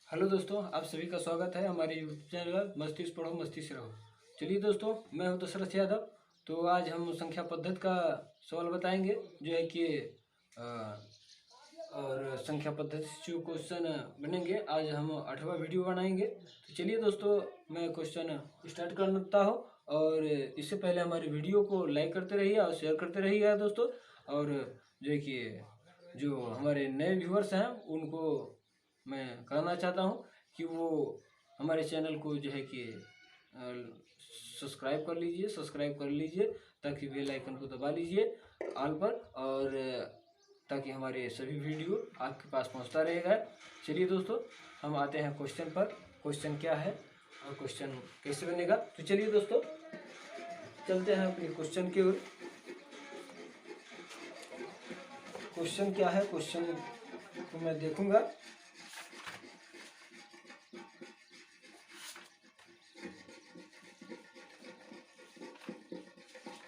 Hello दोस्तों, आप सभी का स्वागत है हमारे यूट्यूब चैनल मस्ती से पढ़ो मस्ती से रहो। चलिए दोस्तों, मैं हूं दशरथ यादव। तो आज हम संख्या पद्धति का सवाल बताएंगे जो है कि और संख्या पद्धति से जो क्वेश्चन बनेंगे। आज हम 8वां वीडियो बनाएंगे। तो चलिए दोस्तों, मैं क्वेश्चन स्टार्ट करता हूँ। और इससे पहले हमारी वीडियो को लाइक करते रहिए और शेयर करते रहिएगा दोस्तों। और जो है कि जो हमारे नए व्यूअर्स हैं उनको मैं कहना चाहता हूँ कि वो हमारे चैनल को जो है कि सब्सक्राइब कर लीजिए ताकि बेल आइकन को दबा लीजिए ऑल पर, और ताकि हमारे सभी वीडियो आपके पास पहुंचता रहेगा। चलिए दोस्तों, हम आते हैं क्वेश्चन पर। क्वेश्चन क्या है और क्वेश्चन कैसे बनेगा, तो चलिए दोस्तों चलते हैं अपने क्वेश्चन की ओर। क्वेश्चन क्या है, क्वेश्चन को मैं देखूंगा।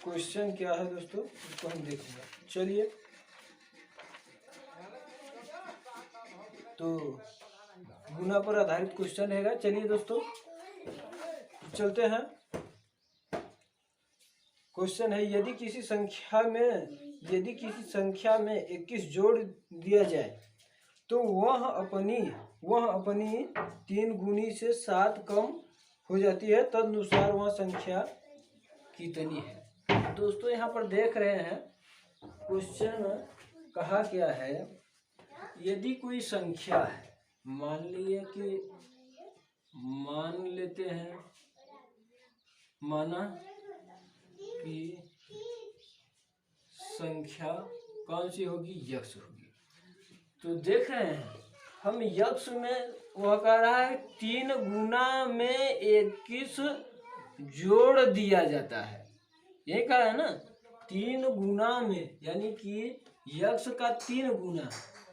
क्वेश्चन क्या है दोस्तों, इसको हम देखेंगे। चलिए, तो गुना पर आधारित क्वेश्चन है। चलिए दोस्तों चलते हैं। क्वेश्चन है, यदि किसी संख्या में 21 जोड़ दिया जाए तो वह अपनी 3 गुनी से 7 कम हो जाती है, तदनुसार वह संख्या कितनी है। दोस्तों यहाँ पर देख रहे हैं क्वेश्चन कहा क्या है। यदि कोई संख्या है, मान लेते हैं, माना कि संख्या कौन सी होगी, यक्ष होगी। तो देख रहे हैं हम यक्ष में वह कह रहा है 3 गुना में 21 जोड़ दिया जाता है। यही कहा है ना, 3 गुना में, यानी कि यक्ष का 3 गुना।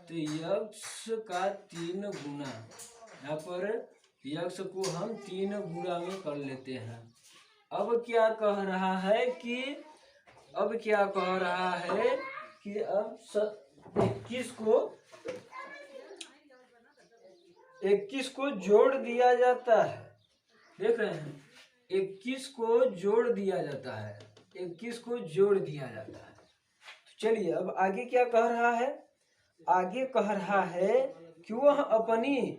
तो यक्ष का 3 गुना, यहाँ पर यक्ष को हम 3 गुना में कर लेते हैं। अब क्या कह रहा है कि अब 21 को जोड़ दिया जाता है। देख रहे हैं, 21 को जोड़ दिया जाता है, 21 को जोड़ दिया जाता है। तो चलिए अब आगे क्या कह रहा है। आगे कह रहा है कि वह अपनी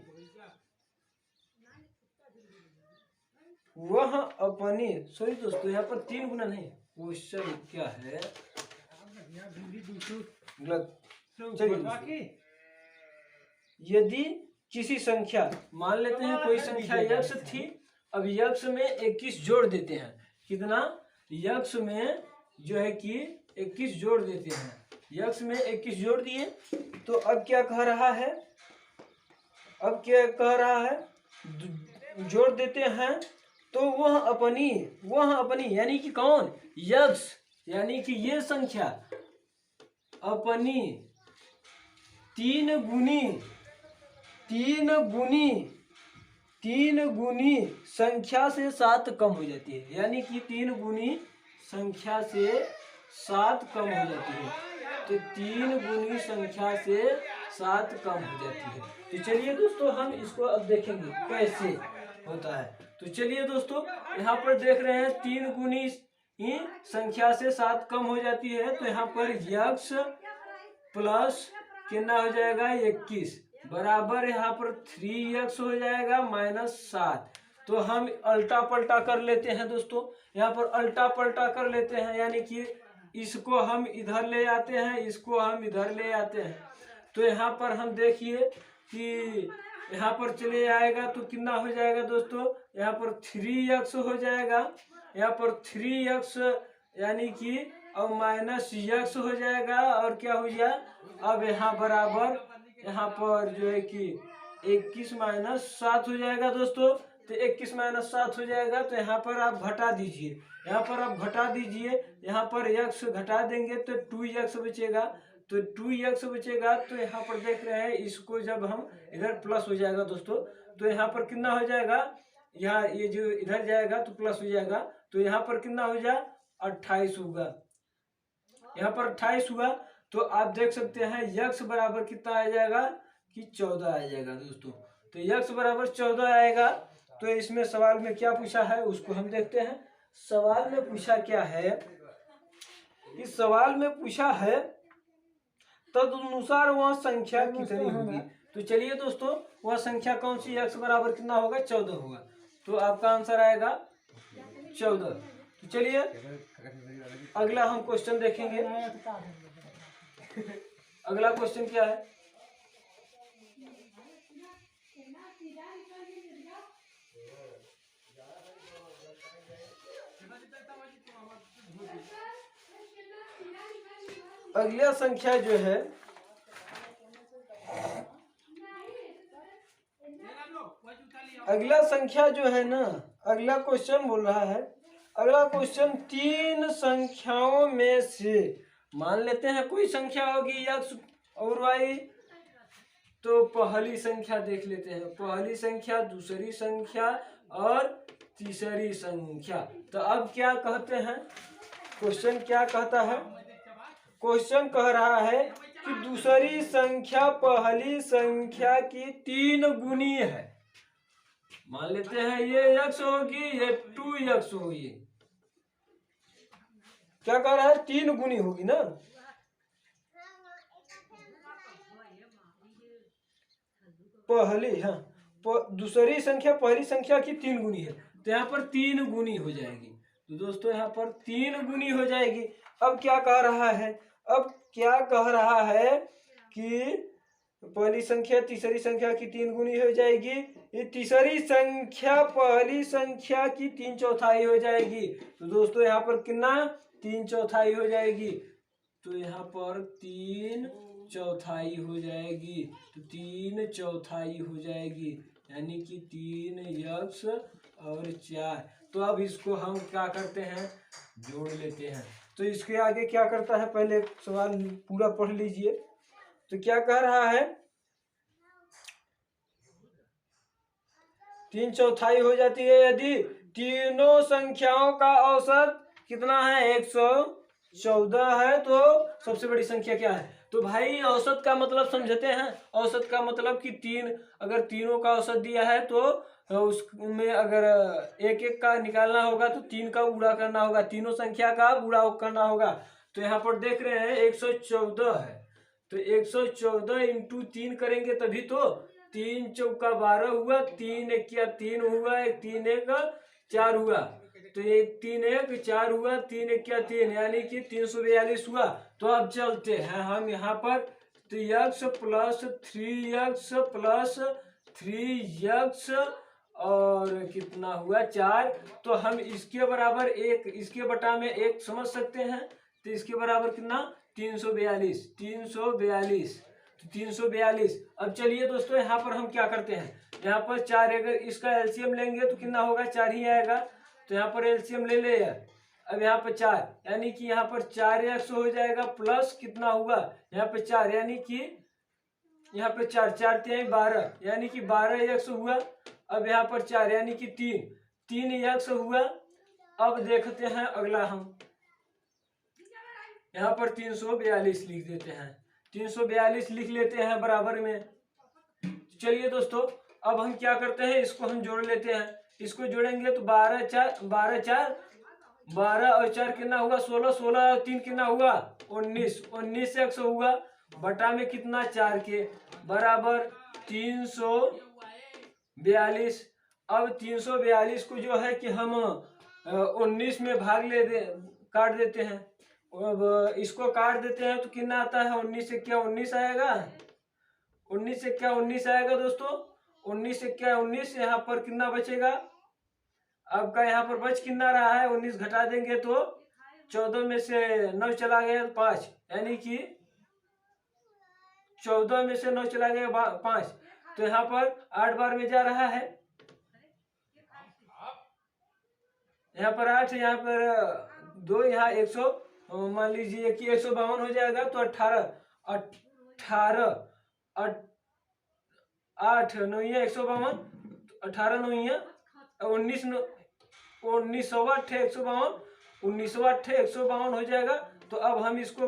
सॉरी दोस्तों, यहाँ पर 3 गुना नहीं, क्वेश्चन क्या है गलत। यदि किसी संख्या, मान लेते हैं कोई संख्या यक्ष थी, अब यक्ष में 21 जोड़ देते हैं। कितना, यक्ष में जो है कि 21 जोड़ देते हैं। यक्ष में 21 जोड़ दिए, तो अब क्या कह रहा है, जोड़ देते हैं तो वह अपनी यानी कि कौन, यक्ष, यानी कि ये संख्या अपनी 3 गुनी संख्या से 7 कम हो जाती है। यानी कि 3 गुनी संख्या से 7 कम हो जाती है। तो 3 गुनी संख्या से 7 कम हो जाती है। तो चलिए दोस्तों, हम इसको अब देखेंगे कैसे होता है। तो चलिए दोस्तों, यहाँ पर देख रहे हैं 3 गुनी संख्या से 7 कम हो जाती है। तो यहाँ पर यक्ष प्लस कितना हो जाएगा, 21 बराबर यहाँ पर 3x हो जाएगा माइनस 7। तो हम अल्टा पलटा कर लेते हैं दोस्तों, यहाँ पर अल्टा पलटा कर लेते हैं, यानी कि इसको हम इधर ले आते हैं, इसको हम इधर ले आते हैं। तो यहाँ पर हम देखिए कि यहाँ पर चले आएगा तो कितना हो जाएगा दोस्तों, यहाँ पर 3x हो जाएगा, यहाँ पर 3x यानी कि अब माइनस x हो जाएगा, और क्या हो गया, अब यहाँ बराबर यहाँ पर जो है कि 21 माइनस 7 हो जाएगा दोस्तों। तो 21 माइनस 7 हो जाएगा, तो यहाँ पर आप घटा दीजिए, यहाँ पर x घटा देंगे तो 2x बचेगा। तो 2x बचेगा, तो यहाँ पर देख रहे हैं इसको जब हम इधर प्लस हो जाएगा दोस्तों, तो यहाँ पर कितना हो जाएगा, यहाँ ये जो इधर जाएगा तो प्लस हो जाएगा। तो यहाँ पर कितना हो जाए, 28 होगा, यहाँ पर 28 हुआ। तो आप देख सकते हैं यक्ष बराबर कितना आ जाएगा कि 14 आ जाएगा दोस्तों। तो x बराबर 14 आएगा। तो इसमें सवाल में क्या पूछा है उसको हम देखते हैं। सवाल में पूछा क्या है, इस सवाल में पूछा है तदनुसार वह संख्या कितनी होगी। तो चलिए दोस्तों, वह संख्या कौन सी, x बराबर कितना होगा, 14 होगा। तो आपका आंसर आएगा 14। तो चलिए अगला हम क्वेश्चन देखेंगे। अगला क्वेश्चन क्या है, अगला संख्या जो है, अगला संख्या जो है ना, अगला क्वेश्चन बोल रहा है, अगला क्वेश्चन तीन संख्याओं में से मान लेते हैं कोई संख्या होगी x और y। तो पहली संख्या देख लेते हैं, पहली संख्या, दूसरी संख्या और तीसरी संख्या। तो अब क्या कहते हैं, क्वेश्चन क्या कहता है, क्वेश्चन कह रहा है कि दूसरी संख्या पहली संख्या की 3 गुनी है। मान लेते हैं ये x होगी, ये 2x होगी। क्या कह रहा है, 3 गुनी होगी ना। पहली, हाँ, दूसरी संख्या पहली संख्या की 3 गुनी है, तो यहाँ पर 3 गुनी हो जाएगी। तो दोस्तों यहाँ पर 3 गुनी हो जाएगी। अब क्या कह रहा है, अब क्या कह रहा है कि पहली संख्या तीसरी संख्या की 3 गुनी हो जाएगी। ये तीसरी संख्या पहली संख्या की 3/4 हो जाएगी। तो दोस्तों यहाँ पर कितना, 3/4 हो जाएगी। तो यहाँ पर 3/4 हो जाएगी। तो 3/4 हो जाएगी, यानी कि 3x और 4। तो अब इसको हम क्या करते हैं, जोड़ लेते हैं। तो इसके आगे क्या करता है, पहले सवाल पूरा पढ़ लीजिए। तो क्या कह रहा है, 3/4 हो जाती है यदि तीनों संख्याओं का औसत कितना है, 114 है। तो सबसे बड़ी संख्या क्या है। तो भाई औसत का मतलब समझते हैं, औसत का मतलब कि अगर तीनों का औसत दिया है तो उसमें अगर एक एक का निकालना होगा तो 3 का गुणा करना होगा, तीनों संख्या का गुणा करना होगा। तो यहाँ पर देख रहे हैं 114 है, तो 114 इंटू 3 करेंगे तभी तो 3 चौका 12 हुआ, 3 एक 3 हुआ, 1 3 1 4 हुआ। तो 1 3 1 4 हुआ, 3 एक 3, यानी कि 342 हुआ। तो अब चलते हैं हम यहाँ पर, तो x plus 3x plus 3x और कितना हुआ 4। तो हम इसके बराबर 1, इसके बटा में 1 समझ सकते हैं। तो इसके बराबर कितना, 342, 342, तो 342। अब चलिए दोस्तों यहाँ पर हम क्या करते हैं, यहाँ पर 4, अगर इसका एलसीएम लेंगे तो कितना होगा, 4 ही आएगा। तो यहाँ पर एलसीएम ले ले यार। अब यहाँ पर 4, यानी कि यहाँ पर 4x हो जाएगा, प्लस कितना हुआ यहाँ पे 4, यानी कि यहाँ पे 4 4 3 12, यानी कि 12x हुआ। अब यहाँ पर 4 यानी कि 3x हुआ। अब देखते हैं अगला, हम यहाँ पर 342 लिख देते हैं, 342 लिख लेते हैं बराबर में। चलिए दोस्तों अब हम क्या करते हैं, इसको हम जोड़ लेते हैं। इसको जोड़ेंगे तो 12 4 12 और 4 कितना हुआ, 16, 16 और 3 कितना हुआ, 19, 19x हुआ। बटा में कितना, 4 के बराबर 342। अब 342 को जो है कि हम 19 में काट देते हैं। अब इसको काट देते हैं तो कितना आता है, 19 से क्या 19 आएगा, 19 से क्या 19 आएगा दोस्तों, 19 से क्या 19। यहाँ पर कितना बचेगा, आपका यहाँ पर बच कितना रहा है, 19 घटा देंगे तो 14 में से 9 चला गया 5, यानी कि 14 में से 9 चला गया 5। तो यहाँ पर 8 बार में जा रहा है, यहाँ पर 8, यहाँ पर 2, यहाँ 100, मान लीजिए कि 152 हो जाएगा। तो 18 8 9 152, 18 9 19 19 152, 152 हो जाएगा। तो अब हम इसको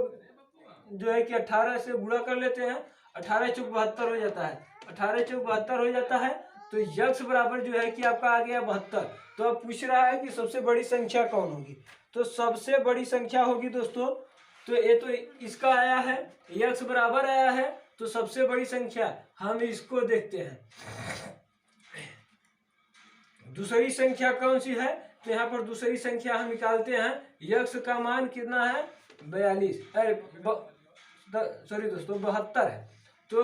जो है कि 18 से गुणा कर लेते हैं, 18 × 72 हो जाता है, 18 चौक 72 हो जाता है। तो यक्स बराबर जो है कि आपका आ गया 72। तो अब पूछ रहा है कि सबसे बड़ी संख्या कौन होगी। तो सबसे बड़ी संख्या होगी दोस्तों, तो ये तो इसका आया है, यक्स बराबर आया है, तो सबसे बड़ी संख्या हम इसको देखते हैं। दूसरी संख्या कौन सी है, तो यहाँ पर दूसरी संख्या हम निकालते हैं। यक्स का मान कितना है, 42, अरे सॉरी दोस्तों 72 है। तो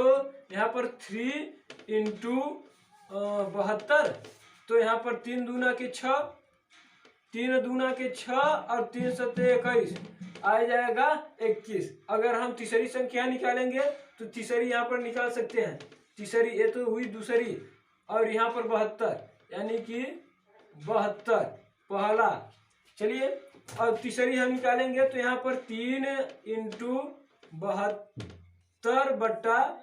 यहाँ पर 3 इंटू 72, तो यहाँ पर 3 दूना के 6, 3 दूना के 6 और 3 सत्ते 21, आ जाएगा 21। अगर हम तीसरी संख्या निकालेंगे तो तीसरी यहाँ पर निकाल सकते हैं। तीसरी ये तो हुई दूसरी, और यहाँ पर 72, यानी कि 72 पहला। चलिए अब तीसरी हम निकालेंगे, तो यहाँ पर 3 इंटू 72 बट्टा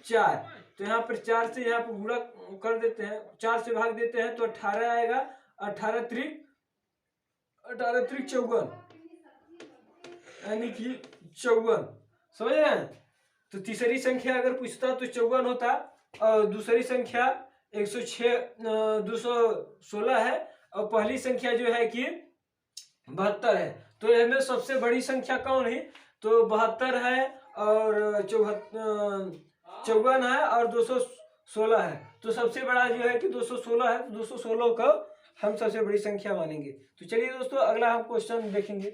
4, तो यहाँ पर 4 से यहाँ पर गुणा कर देते हैं, 4 से भाग देते हैं, तो 18 आएगा। 18 त्रिक 54, यानी कि 54। समझ रहे हैं। तो तीसरी संख्या अगर पूछता तो 54 होता, और दूसरी संख्या 216 है, और पहली संख्या जो है कि 72 है। तो इसमें सबसे बड़ी संख्या कौन है, तो 72 है, और 54 है, और 216 है। तो सबसे बड़ा जो है कि 216 है, तो 216 को हम सबसे बड़ी संख्या मानेंगे। तो चलिए दोस्तों अगला हम क्वेश्चन देखेंगे।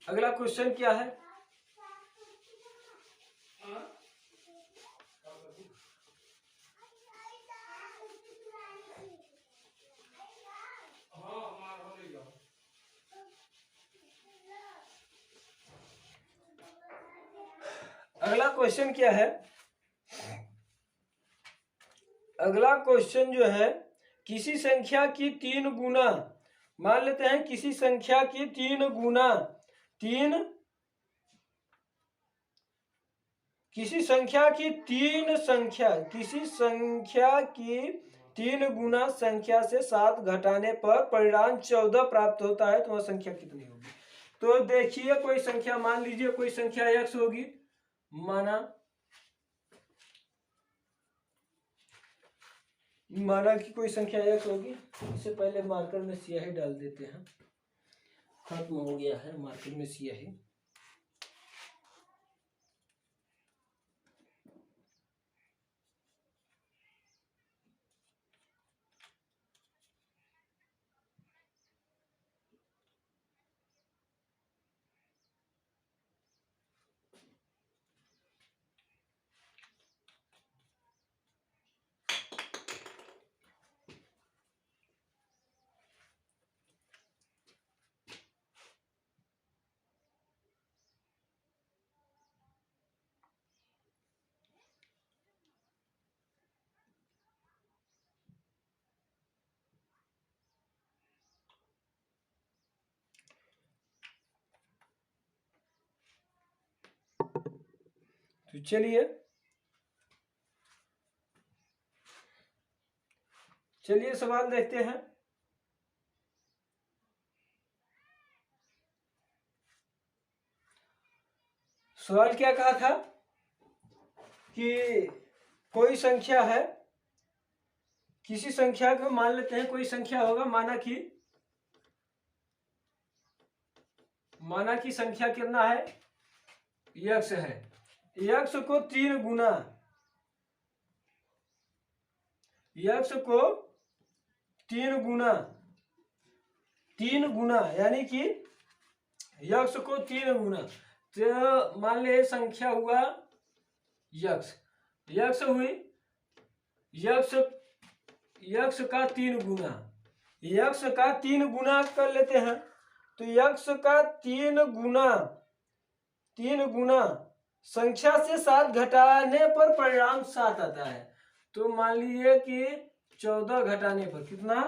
अगला क्वेश्चन क्या है, अगला क्वेश्चन क्या है, अगला क्वेश्चन जो है, किसी संख्या की 3 गुना, मान लेते हैं किसी संख्या की 3 गुना 3, किसी संख्या की 3 गुना संख्या से 7 घटाने पर परिणाम 14 प्राप्त होता है, तो वह संख्या कितनी होगी। तो देखिए कोई संख्या, मान लीजिए कोई संख्या x होगी, माना कि कोई संख्या x होगी। इससे पहले मार्कर में स्याही डाल देते हैं, खत्म हो गया है मार्कर में स्याही। तो चलिए सवाल देखते हैं। सवाल क्या कहा था कि कोई संख्या है, किसी संख्या को मान लेते हैं, कोई संख्या होगा, माना कि संख्या कितना है, यक्स है। यक्स को 3 गुना, यक्स को 3 गुना, 3 गुना यानी कि यक्स को 3 गुना, तो मान ले संख्या हुआ यक्स, यक्स हुई यक्स का 3 गुना, यक्स का 3 गुना कर लेते हैं। तो यक्स का 3 गुना संख्या से 7 घटाने पर परिणाम 7 आता है। तो मान लीजिए कि 14 घटाने पर कितना,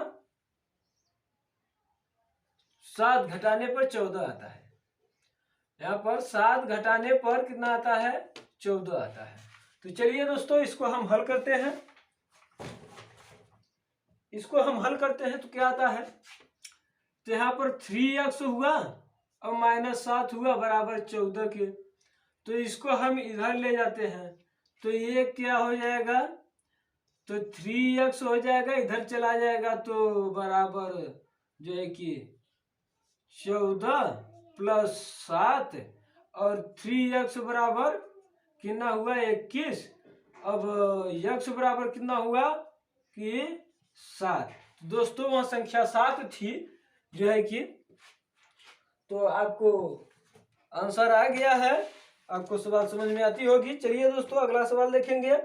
7 घटाने पर 14 आता है। यहाँ पर 7 घटाने पर कितना आता है, 14 आता है। तो चलिए दोस्तों इसको हम हल करते हैं। इसको हम हल करते हैं तो क्या आता है, तो यहाँ पर 3x हुआ और -7 हुआ बराबर 14 के। तो इसको हम इधर ले जाते हैं, तो ये क्या हो जाएगा, तो 3x हो जाएगा, इधर चला जाएगा तो बराबर जो है कि 14 प्लस 7 और 3x बराबर कितना हुआ 21। अब x बराबर कितना हुआ कि 7। दोस्तों वहां संख्या 7 थी जो है कि, तो आपको आंसर आ गया है, आपको सवाल समझ में आती होगी। चलिए दोस्तों अगला सवाल देखेंगे।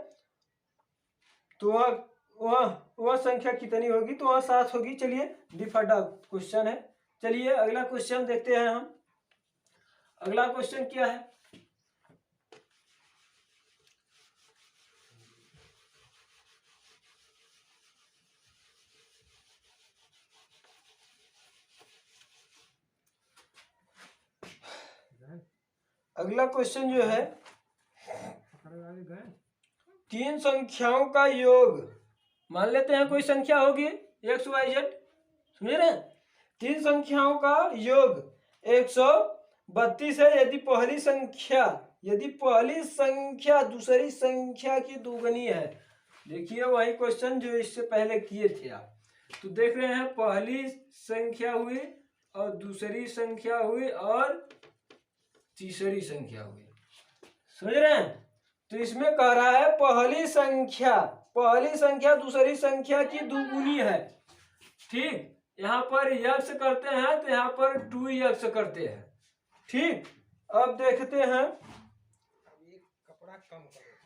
तो वह संख्या कितनी होगी, तो वह 7 होगी। चलिए डिफॉल्ट क्वेश्चन है। चलिए अगला क्वेश्चन देखते हैं हम। अगला क्वेश्चन क्या है, अगला क्वेश्चन जो है, 3 संख्याओं का योग। मान लेते हैं कोई संख्या होगी एक्स वाई जेड, समझ रहे हैं। 3 संख्याओं का योग 132 है। यदि पहली संख्या दूसरी संख्या की दुगनी है। देखिए वही क्वेश्चन जो इससे पहले किए थे आप, तो देख रहे हैं पहली संख्या हुई और दूसरी संख्या हुई और तीसरी संख्या हुई, समझ रहे हैं। तो इसमें कह रहा है पहली संख्या दूसरी संख्या की दुगुनी है। ठीक, यहाँ पर यक्स करते हैं तो यहाँ पर 2x करते हैं। ठीक, अब देखते हैं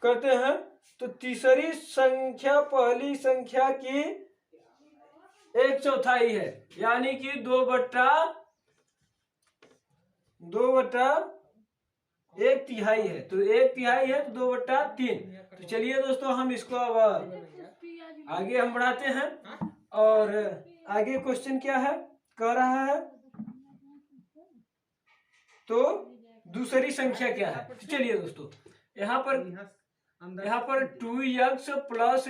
करते हैं, तो तीसरी संख्या पहली संख्या की 1/4 है, यानी कि 2/1/3 है। तो 1/3 है तो 2/3। तो चलिए दोस्तों हम इसको अब आगे हम बढ़ाते हैं। और आगे क्वेश्चन क्या है, कह रहा है तो दूसरी संख्या क्या है। तो चलिए दोस्तों यहाँ पर 2x प्लस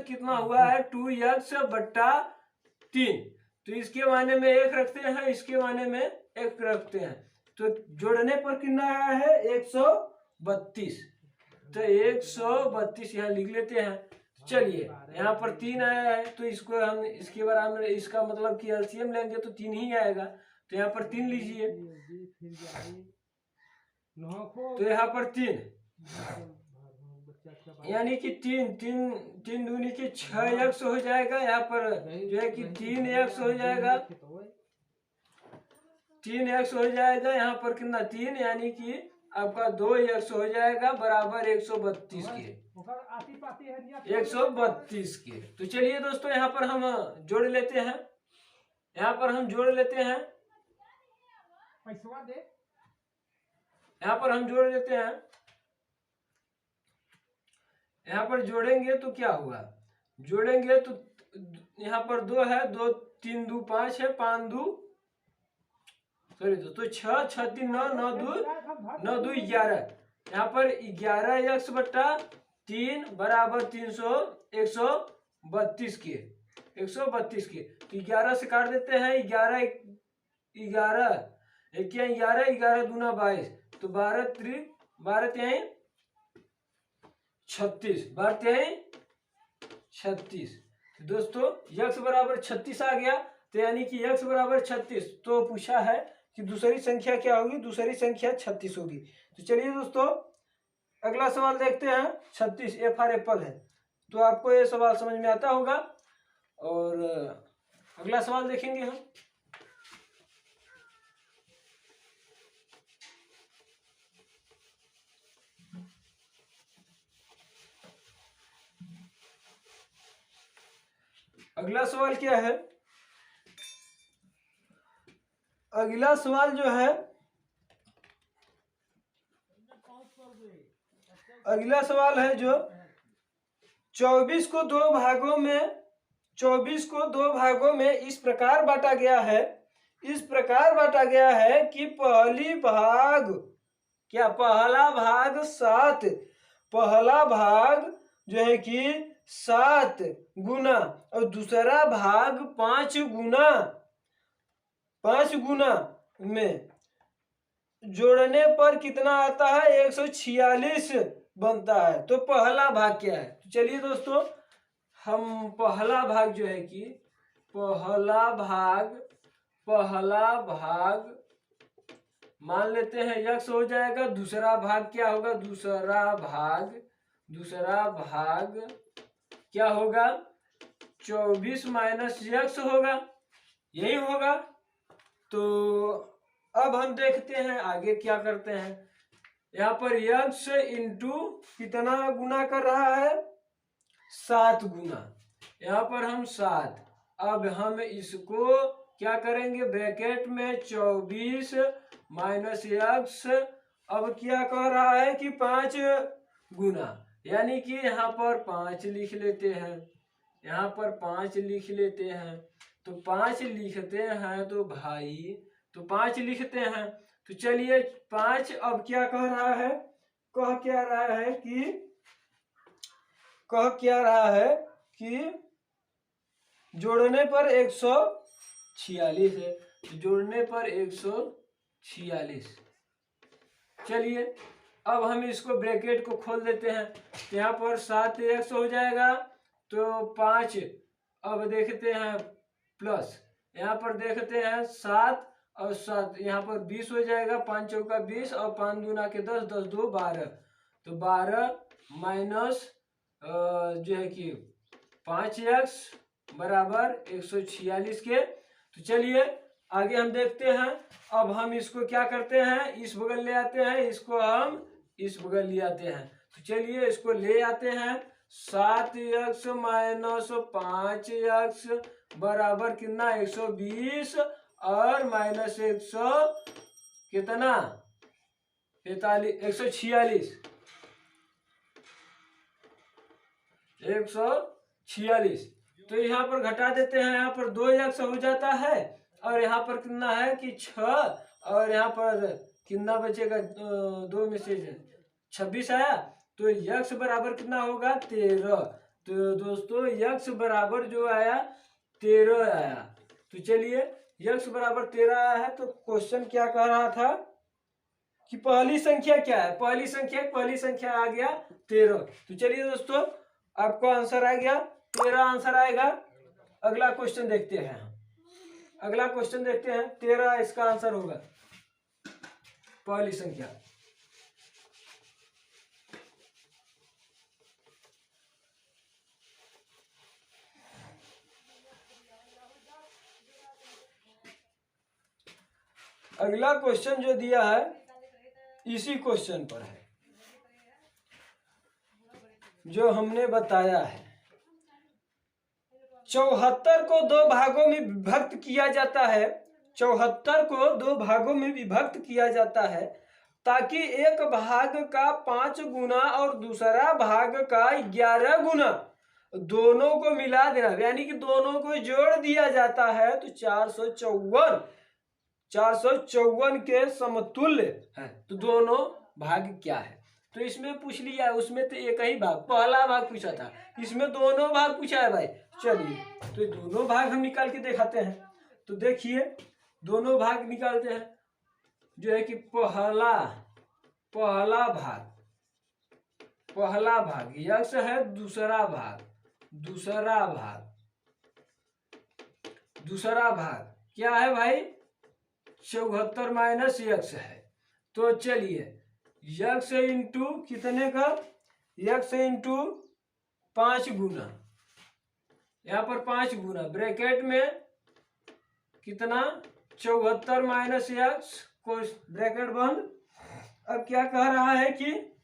कितना हुआ है 2x/3। तो इसके माने में 1 रखते हैं, इसके माने में 1 रखते हैं, तो जोड़ने पर कितना आया है 132। तो 132 यहाँ लिख लेते हैं। चलिए यहाँ पर 3 आया है, तो इसको हम इसके बराबर, इसका मतलब कि एलसीएम लेंगे तो 3 ही आएगा। तो यहाँ पर 3 लीजिए, तो यहाँ पर 3 यानी कि 3 दूनी की 6x हो जाएगा। यहाँ पर जो है कि 3x हो जाएगा, 3x हो जाएगा। यहाँ पर कितना 3 यानी कि आपका 2x हो जाएगा बराबर 132 के 132 के। तो चलिए दोस्तों यहाँ पर हम जोड़ लेते हैं, यहाँ पर हम जोड़ लेते हैं, यहाँ पर हम जोड़ लेते हैं। यहाँ पर जोड़ेंगे तो क्या हुआ, जोड़ेंगे तो यहाँ पर 2 है, 2 3 2 5 है, 5 2 सॉरी दोस्तों 6 6 3 9 9 2 9 2 11। यहाँ पर 11x/3 बराबर 132 के 132 के। तो 11 से काट देते हैं, 11 11 11 11 दूना 22, तो 12 3 12 3 36 12 3 36। दोस्तों x बराबर 36 आ गया, तो यानी कि x बराबर 36। तो पूछा है कि दूसरी संख्या क्या होगी, दूसरी संख्या 36 होगी। तो चलिए दोस्तों अगला सवाल देखते हैं। 36 F फॉर एप्पल है, तो आपको ये सवाल समझ में आता होगा। और अगला सवाल देखेंगे हम। अगला सवाल क्या है, अगला सवाल जो है, अगला सवाल है जो 24 को दो भागों में इस प्रकार बांटा गया है कि पहला भाग जो है कि 7 गुना और दूसरा भाग 5 गुना में जोड़ने पर कितना आता है 146 बनता है। तो पहला भाग क्या है? तो चलिए दोस्तों, हम पहला भाग जो है कि पहला भाग मान लेते हैं यक्स हो जाएगा। दूसरा भाग क्या होगा? दूसरा भाग क्या होगा? 24 माइनस यक्स होगा, यही होगा। तो अब हम देखते हैं आगे क्या करते हैं। यहाँ पर यक्स इंटू कितना गुना कर रहा है? 7 गुना। यहाँ पर हम 7, अब हम इसको क्या करेंगे? ब्रैकेट में 24 माइनस यक्स, अब क्या कह रहा है कि 5 गुना, यानी कि यहाँ पर 5 लिख लेते हैं, यहाँ पर 5 लिख लेते हैं। तो 5 लिखते हैं तो भाई, तो 5 लिखते हैं। तो चलिए 5 अब क्या कह रहा है? कह क्या रहा है कि जोड़ने पर 146 है। तो जोड़ने पर 146। चलिए अब हम इसको ब्रैकेट को खोल देते हैं। तो यहाँ पर 7x हो जाएगा, तो 5 अब देखते हैं प्लस, यहाँ पर देखते हैं 7 और 7, यहाँ पर 20 हो जाएगा। 5 चौका 20 और 5 दूना के 10, 10 दो 12। तो 12 माइनस जो है कि 5x बराबर 146 के। तो चलिए आगे हम देखते हैं। अब हम इसको क्या करते हैं? इस बगल ले आते हैं, इसको हम इस बगल ले आते हैं। तो चलिए इसको ले आते हैं। 7x माइनस 5x बराबर कितना? 120 और माइनस 100 कितना? 45, 146, 146। तो यहाँ पर घटा देते हैं, यहाँ पर 2x हो जाता है, और यहाँ पर कितना है कि 6, और यहाँ पर कितना बचेगा? 2 में से 26 आया। तो यक्स बराबर कितना होगा? 13। तो दोस्तों यक्स बराबर जो आया 13 आया। तो चलिए यक्स बराबर 13 आया है। तो क्वेश्चन क्या कह रहा था कि पहली संख्या क्या है? पहली संख्या आ गया 13। तो चलिए दोस्तों आपका आंसर आ गया 13, आंसर आएगा। अगला क्वेश्चन देखते हैं, 13 इसका आंसर होगा, पहली संख्या। अगला क्वेश्चन जो दिया है इसी क्वेश्चन पर है जो हमने बताया है। 74 को 2 भागों में विभक्त किया जाता है। 74 को 2 भागों में विभक्त किया जाता है ताकि एक भाग का 5 गुना और दूसरा भाग का 11 गुना, दोनों को मिला देना, यानी कि दोनों को जोड़ दिया जाता है। तो 454 के समतुल्य है। तो दोनों भाग क्या है? तो इसमें पूछ लिया, उसमें तो एक ही भाग, पहला भाग पूछा था, इसमें दोनों भाग पूछा है भाई। चलिए तो दोनों भाग हम निकाल के दिखाते हैं। तो देखिए दोनों भाग निकालते हैं, जो है कि पहला भाग यक्स है, दूसरा भाग क्या है भाई? 74 माइनस यक्स है। तो चलिए यक्स इंटू कितने का? यक्स इंटू 5 गुना, यहाँ पर 5 गुना, ब्रैकेट में कितना? 74 माइनस यक्स को ब्रैकेट बंद। अब क्या कह रहा है कि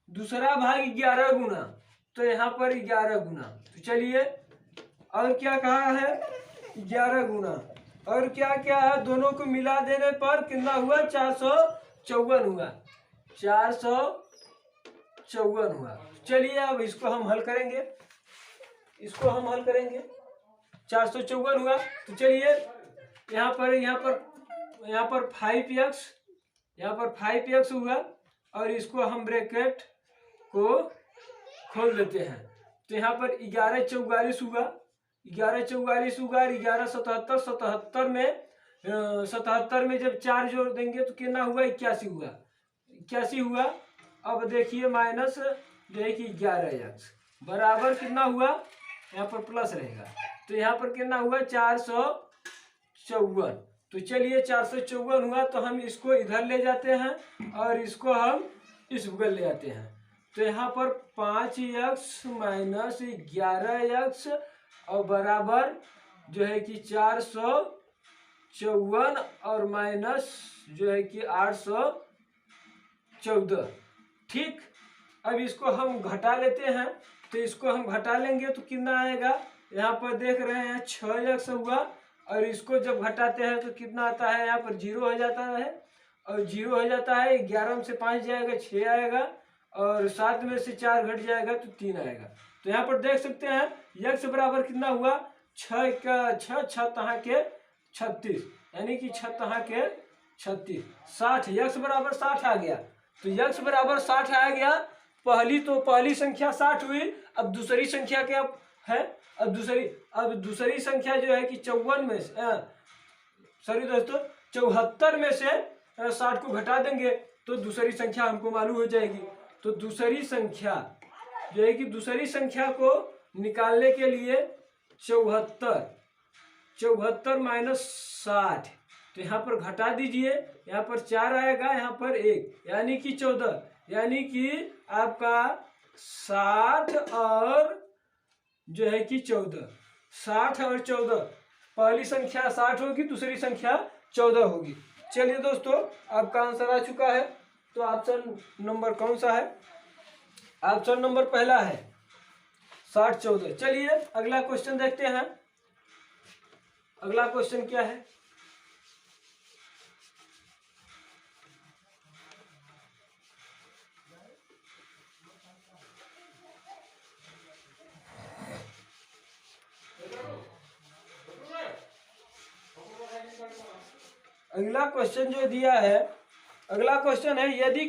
दूसरा भाग 11 गुना, तो यहाँ पर 11 गुना। तो चलिए और क्या कहा है? 11 गुना, और क्या क्या है? दोनों को मिला देने पर कितना हुआ? 454 हुआ, 454 हुआ। चलिए अब इसको हम हल करेंगे, 454 हुआ। तो चलिए यहाँ पर 5x हुआ, और इसको हम ब्रैकेट को खोल देते हैं। तो यहाँ पर 1144 हुआ, 1144 हुआ, और 1177, 77 में जब 4 जोड़ देंगे तो कितना हुआ? 81 हुआ, 81 हुआ। अब देखिए माइनस जो है कि 11x बराबर कितना हुआ, यहाँ पर प्लस रहेगा तो यहाँ पर कितना हुआ 454। तो चलिए 454 हुआ तो हम इसको इधर ले जाते हैं और इसको हम इस बगल ले आते हैं। तो यहाँ पर 5x माइनस 11x और बराबर जो है कि 454 और माइनस जो है कि 814। ठीक, अब इसको हम घटा लेते हैं। तो इसको हम घटा लेंगे तो कितना आएगा, यहाँ पर देख रहे हैं 6x हुआ और इसको जब घटाते हैं तो कितना आता है, यहाँ पर 0 हो जाता है और 0 हो जाता है। 11 में से 5 जाएगा 6 आएगा और 7 में से 4 घट जाएगा तो 3 आएगा। तो यहाँ पर देख सकते हैं x बराबर कितना हुआ, 6 का 6 छः के 36 यानी कि 6 के 36 60। x बराबर 60 आ गया। तो x बराबर 60 आ गया। पहली संख्या 60 हुई। अब दूसरी संख्या क्या है, अब दूसरी संख्या जो है कि 54 में से सॉरी दोस्तों 74 में से 60 को घटा देंगे तो दूसरी संख्या हमको मालूम हो जाएगी। तो दूसरी संख्या जो है कि दूसरी संख्या को निकालने के लिए 74 माइनस 60 तो यहाँ पर घटा दीजिए, यहाँ पर 4 आएगा, यहाँ पर 1 यानी कि 14, यानी कि आपका 60 और जो है कि 14, 60 और 14 पहली संख्या 60 होगी, दूसरी संख्या 14 होगी। चलिए दोस्तों आपका आंसर आ चुका है। तो ऑप्शन नंबर कौन सा है, ऑप्शन नंबर पहला है 60 14। चलिए अगला क्वेश्चन देखते हैं। अगला क्वेश्चन क्या है, अगला क्वेश्चन जो दिया है, अगला क्वेश्चन है यदि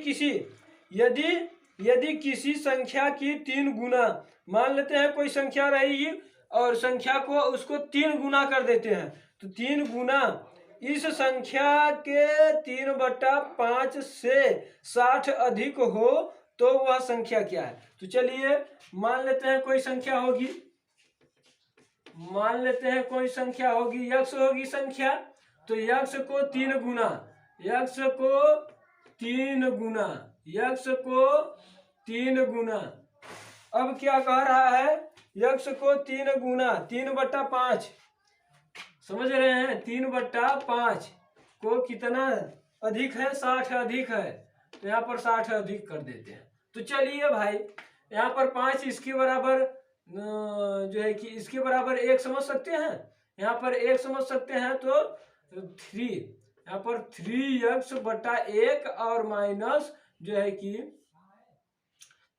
किसी संख्या की 3 गुना, मान लेते हैं कोई संख्या रहेगी और संख्या को उसको 3 गुना कर देते हैं तो 3 गुना इस संख्या के 3/5 से 60 अधिक हो तो वह संख्या क्या है। तो चलिए मान लेते हैं कोई संख्या होगी, मान लेते हैं कोई संख्या होगी, x होगी संख्या। तो x को 3 गुना, x को 3 गुना, x को 3 गुना। अब क्या कह रहा है, x को 3 गुना 3/5, समझ रहे हैं, 3/5 को कितना अधिक है, 60 अधिक है। तो यहाँ पर 60 अधिक कर देते हैं। तो चलिए भाई यहाँ पर 5 इसके बराबर जो है कि इसके बराबर 1 समझ सकते हैं, यहाँ पर 1 समझ सकते हैं तो 3, यहाँ पर 3x/1 और माइनस जो है कि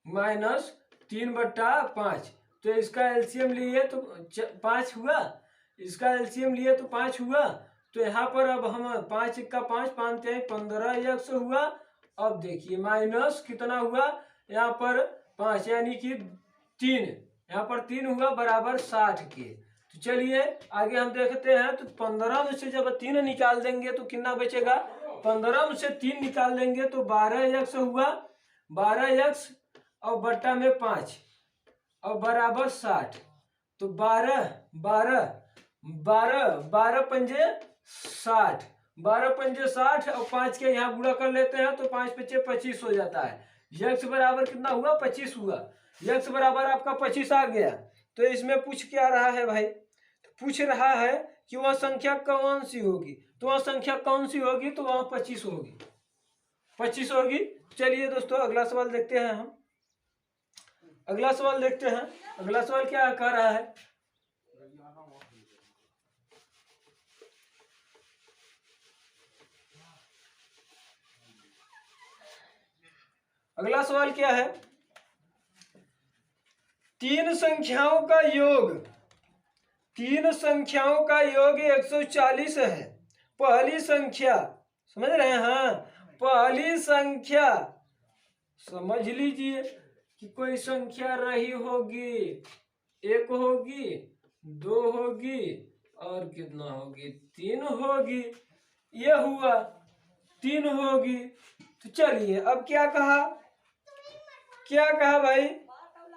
माइनस 3/5। तो इसका एलसीएम लिए तो 5 हुआ, इसका एलसीएम लिए तो 5 हुआ। तो यहाँ पर अब हम 5 का 5 5 15x हुआ। अब देखिए माइनस कितना हुआ, यहाँ पर 5 यानी कि 3, यहाँ पर 3 हुआ बराबर 60 के। तो चलिए आगे हम देखते हैं। तो 15 में से जब 3 निकाल देंगे तो कितना बचेगा, 15 में से 3 निकाल देंगे तो 12x हुआ, 12x और बट्टा में 5 और बराबर 60। तो 12 पंजे 60, 12 पंजे 60 और 5 के यहाँ गुणा कर लेते हैं तो 5 पचे 25 हो जाता है। x बराबर कितना हुआ, 25 हुआ। x बराबर आपका 25 आ गया। तो इसमें पूछ क्या रहा है भाई, तो पूछ रहा है कि वह संख्या कौन सी होगी। तो वह संख्या कौन सी होगी, तो वह 25 होगी, 25 होगी। चलिए दोस्तों अगला सवाल देखते हैं हम, अगला सवाल देखते हैं। अगला सवाल क्या कह रहा है, अगला सवाल क्या है, 3 संख्याओं का योग, 3 संख्याओं का योग 140 है। पहली संख्या, समझ रहे हैं, हाँ पहली संख्या समझ लीजिए कि कोई संख्या रही होगी, 1 होगी, 2 होगी और कितना होगी, 3 होगी। ये हुआ 3 होगी। तो चलिए अब क्या कहा, क्या कहा भाई,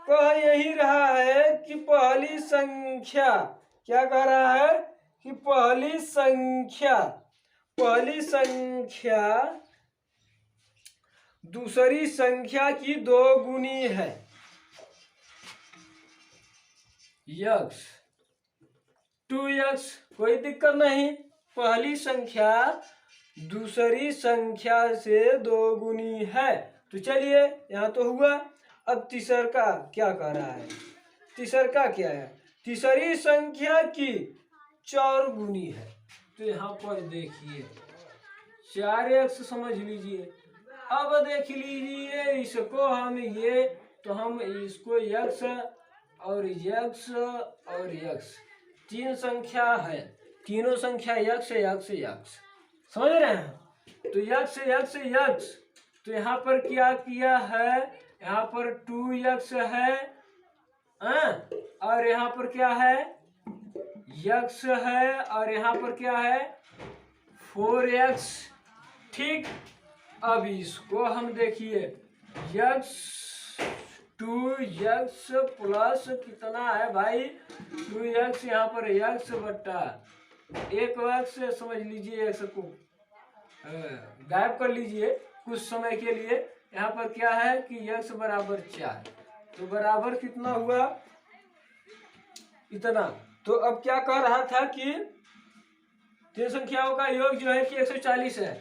कह यही रहा है कि पहली संख्या, क्या कह रहा है कि पहली संख्या दूसरी संख्या की 2 गुनी है। यक्स 2x, कोई दिक्कत नहीं, पहली संख्या दूसरी संख्या से 2 गुनी है। तो चलिए यहाँ तो हुआ। अब तीसर का क्या कह रहा है, तीसर का क्या है, तीसरी संख्या की 4 गुनी है। तो यहाँ पर देखिए 4x समझ लीजिए। अब देख लीजिए इसको हम ये, तो हम इसको यक्स और यक्स और यक्स, 3 संख्या है, तीनों संख्या यक्स यक्स यक्स, समझ रहे हैं। तो यक्स यक्स यक्स, तो यहाँ पर क्या किया है, यहाँ पर 2x है, और यहाँ पर क्या है, यक्स है, और यहाँ पर क्या है 4x। ठीक, अब इसको हम देखिए यक्स 2x प्लस कितना है भाई 2x, यहाँ पर x बट्टा 1x, समझ लीजिए x को गायब कर लीजिए कुछ समय के लिए। यहाँ पर क्या है कि x बराबर 4, तो बराबर कितना हुआ, इतना। तो अब क्या कह रहा था कि 3 संख्याओं का योग जो है कि 140 है,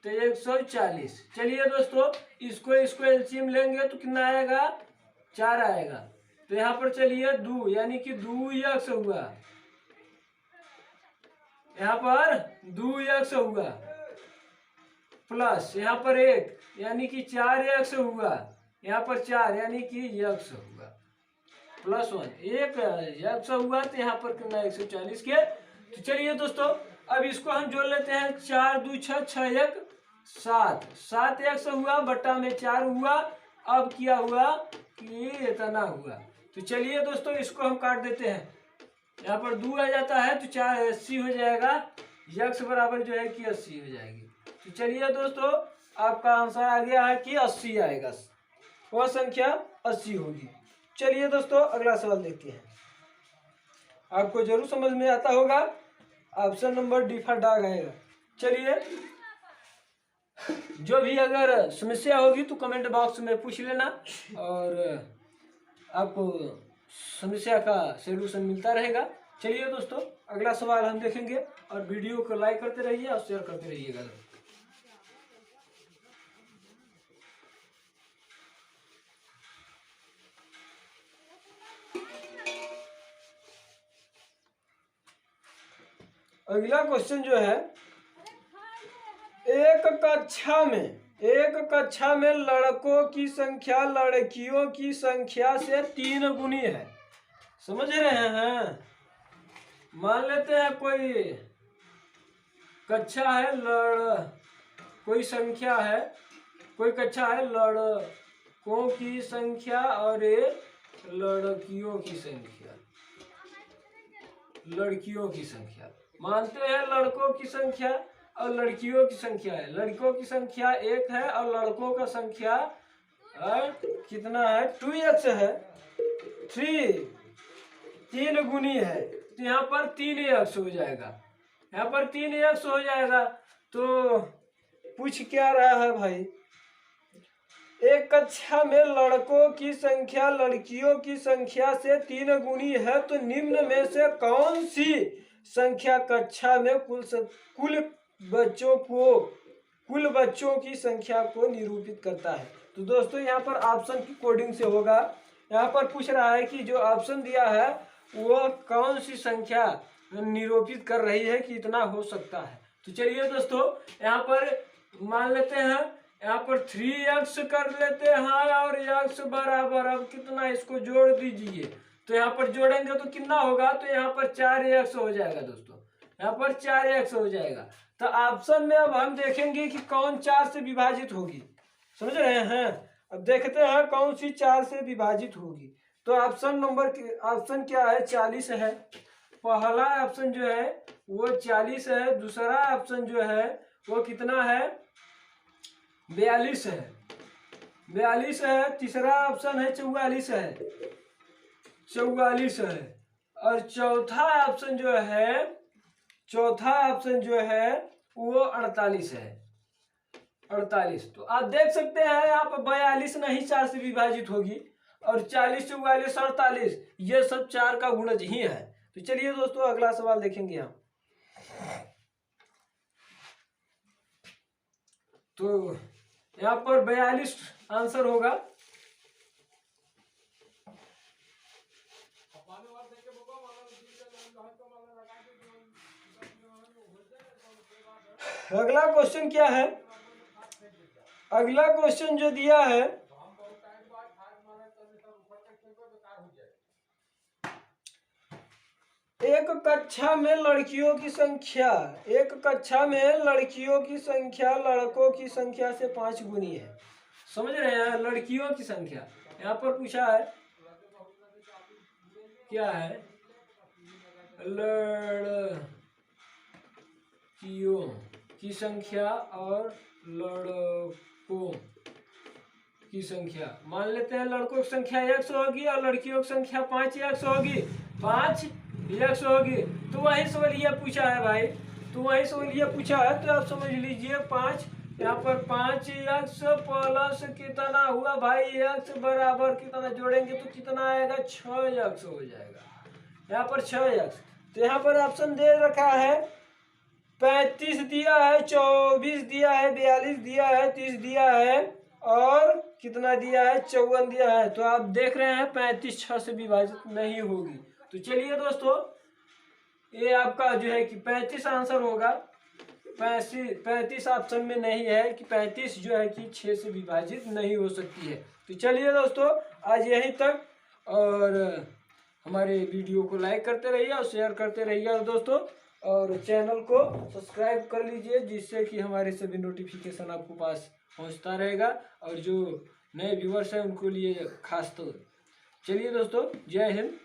तो 140। चलिए दोस्तों इसको एलसीएम लेंगे तो कितना आएगा, 4 आएगा। तो यहाँ पर चलिए 2 यानी कि 2x हुआ, यहाँ पर 2x हुआ, प्लस यहाँ पर 1 यानी कि 4x हुआ, यहाँ पर 4 यानी कि x हुआ, प्लस 1 एक x हुआ, तो यहाँ पर कितना 140 के। तो चलिए दोस्तों अब इसको हम जोड़ लेते हैं, 4 2 6 6 1 7, 7x हुआ बट्टा में 4 हुआ। अब क्या हुआ कि इतना हुआ। तो चलिए दोस्तों इसको हम काट देते हैं, यहाँ पर 2 आ जाता है तो 4 80 हो जाएगा, x बराबर जो है कि 80 हो जाएगी। तो चलिए दोस्तों आपका आंसर आ गया है कि 80 आएगा, वह संख्या 80 होगी। चलिए दोस्तों अगला सवाल देखते हैं, आपको जरूर समझ में आता होगा। Option number D for dog आएगा। चलिए जो भी अगर समस्या होगी तो कमेंट बॉक्स में पूछ लेना, और आपको समस्या का सलूशन मिलता रहेगा। चलिए दोस्तों अगला सवाल हम देखेंगे, और वीडियो को लाइक करते रहिए और शेयर करते रहिएगा। अगला क्वेश्चन जो है, एक कक्षा में लड़कों की संख्या लड़कियों की संख्या से 3 गुनी है। समझ रहे हैं, मान लेते हैं कोई कक्षा है, कोई संख्या है, कोई कक्षा है लड़कों की संख्या और लड़कियों की संख्या, मानते हैं लड़कों की संख्या और लड़कियों की संख्या है। लड़कों की संख्या 1 है और लड़कों का संख्या कितना है 2x है, 3 गुनी है, तो यहाँ पर 3x हो जाएगा, यहाँ पर 3x हो जाएगा। तो पूछ क्या रहा है भाई, एक कक्षा में लड़कों की संख्या लड़कियों की संख्या से 3 गुनी है, तो निम्न में से कौन सी संख्या कक्षा में कुल बच्चों की संख्या को निरूपित करता है। तो दोस्तों यहाँ पर ऑप्शन की कोडिंग से होगा। यहाँ पर पूछ रहा है कि जो ऑप्शन दिया है वो कौन सी संख्या निरूपित कर रही है कि इतना हो सकता है। तो चलिए दोस्तों यहाँ पर मान लेते हैं, यहाँ पर 3x कर लेते हैं, और x बराबर, अब कितना इसको जोड़ दीजिए, तो यहाँ पर जोड़ेंगे तो कितना होगा, तो यहाँ पर 4x हो जाएगा दोस्तों, यहाँ पर 4x हो जाएगा। तो ऑप्शन में अब हम देखेंगे कि कौन 4 से विभाजित होगी, समझ रहे हैं। अब देखते हैं कौन सी 4 से विभाजित होगी। तो ऑप्शन क्या है, 40 है। पहला ऑप्शन जो है वो 40 है, दूसरा ऑप्शन जो है वो कितना है 42 है, 42 है। तीसरा ऑप्शन है 44 है, 44 है। और चौथा ऑप्शन जो है वो 48 है, 48। तो आप देख सकते हैं यहाँ पर 42 नहीं 4 से विभाजित होगी, और 40, 44, 48 ये सब 4 का गुणज ही है। तो चलिए दोस्तों अगला सवाल देखेंगे हम। तो यहाँ पर 42 आंसर होगा। अगला क्वेश्चन क्या है? अगला क्वेश्चन जो दिया है, एक कक्षा में लड़कियों की संख्या लड़कों की संख्या से 5 गुनी है। समझ रहे हैं? लड़कियों की संख्या यहाँ पर पूछा है, क्या है? लड़कियों की संख्या और लड़कों की संख्या। मान लेते हैं लड़कों की संख्या 100 होगी और लड़कियों की संख्या 5x होगी, 5x होगी। तो वही सवालिया पूछा है भाई, तो आप समझ लीजिए 5, यहाँ पर 5x प्लस कितना हुआ भाई, x बराबर कितना जोड़ेंगे तो कितना आएगा, 6x हो जाएगा। यहाँ पर 6x। तो यहाँ पर ऑप्शन दे रखा है 35 दिया है, 24 दिया है, 42 दिया है, 30 दिया है, और कितना दिया है, 54 दिया है। तो आप देख रहे हैं 35 6 से विभाजित नहीं होगी। तो चलिए दोस्तों ये आपका जो है कि 35 आंसर होगा। 35 ऑप्शन में नहीं है कि 35 जो है कि 6 से विभाजित नहीं हो सकती है। तो चलिए दोस्तों आज यहीं तक, और हमारे वीडियो को लाइक करते रहिए और शेयर करते रहिए दोस्तों, और चैनल को सब्सक्राइब कर लीजिए जिससे कि हमारे सभी नोटिफिकेशन आपको पास पहुंचता रहेगा, और जो नए व्यूअर्स हैं उनको लिए खास तौर। चलिए दोस्तों, जय हिंद।